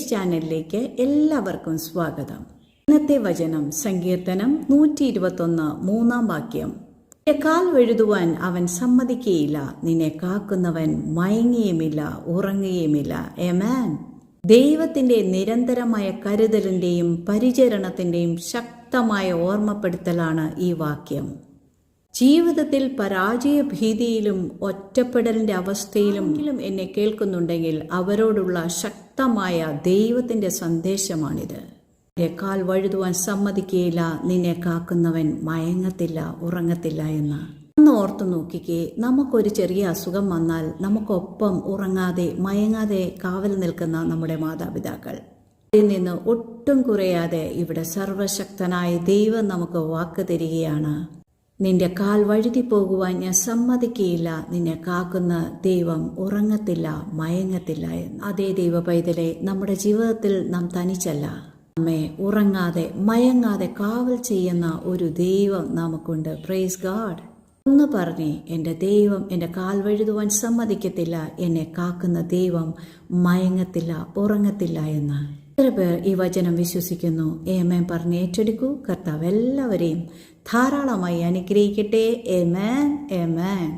Grace ചാനലിലേക്ക് എല്ലാവർക്കും സ്വാഗതം. ഇന്നത്തെ വചനം സങ്കീർത്തനം 121 3-ാം വാക്യം. നിന്റെ കാൽ വഴുതുവാൻ അവൻ സമ്മതിക്കുകയില്ല, നിന്നെ കാക്കുന്നവൻ മയങ്ങിയുമില്ല ഉറങ്ങുകയുമില്ല. ആമേൻ. ദൈവത്തിന്റെ നിരന്തരമായ കരുതലിന്റെയും പരിചരണത്തിന്റെയും ശക്തമായ ഓർമ്മപ്പെടുത്തലാണ് ഈ വാക്യം. ജീവിതത്തിൽ പരാജയ ഭീതിയിലും ഒറ്റപ്പെടലിന്റെ അവസ്ഥയിലും എന്നെ കേൾക്കുന്നുണ്ടെങ്കിൽ അവരോടുള്ള ശക്തമായ ദൈവത്തിന്റെ സന്ദേശമാണിത്. നിന്റെ കാൽ വഴുതുവാൻ സമ്മതിക്കുകയില്ല, നിന്നെ കാക്കുന്നവൻ മയങ്ങത്തില്ല ഉറങ്ങത്തില്ല എന്ന്. ഒന്ന് ഓർത്തു നോക്കിക്കേ, നമുക്കൊരു ചെറിയ അസുഖം വന്നാൽ നമുക്കൊപ്പം ഉറങ്ങാതെ മയങ്ങാതെ കാവൽ നിൽക്കുന്ന നമ്മുടെ മാതാപിതാക്കൾ, ഇതിൽ നിന്ന് ഒട്ടും കുറയാതെ ഇവിടെ സർവശക്തനായ ദൈവം നമുക്ക് വാക്ക് തരികയാണ്. നിന്റെ കാൽ വഴുതി പോകുവാൻ ഞാൻ സമ്മതിക്കുകയില്ല, നിന്നെ കാക്കുന്ന ദൈവം ഉറങ്ങത്തില്ല മയങ്ങത്തില്ല എന്ന്. അതേ ദൈവ പൈതലെ, നമ്മുടെ ജീവിതത്തിൽ നാം തനിച്ചല്ല. നമ്മെ ഉറങ്ങാതെ മയങ്ങാതെ കാവൽ ചെയ്യുന്ന ഒരു ദൈവം നമുക്കുണ്ട്. Praise God. ഒന്ന് പറഞ്ഞേ, എൻ്റെ ദൈവം എൻ്റെ കാൽ വഴുതുവാൻ സമ്മതിക്കത്തില്ല, എന്നെ കാക്കുന്ന ദൈവം മയങ്ങത്തില്ല ഉറങ്ങത്തില്ല എന്ന്. എത്ര പേർ ഈ വചനം വിശ്വസിക്കുന്നു? ആമേൻ പറഞ്ഞ് ഏറ്റെടുക്കൂ. കർത്താവ് എല്ലാവരെയും ധാരാളമായി അനുഗ്രഹിക്കട്ടെ. ആമേൻ, ആമേൻ.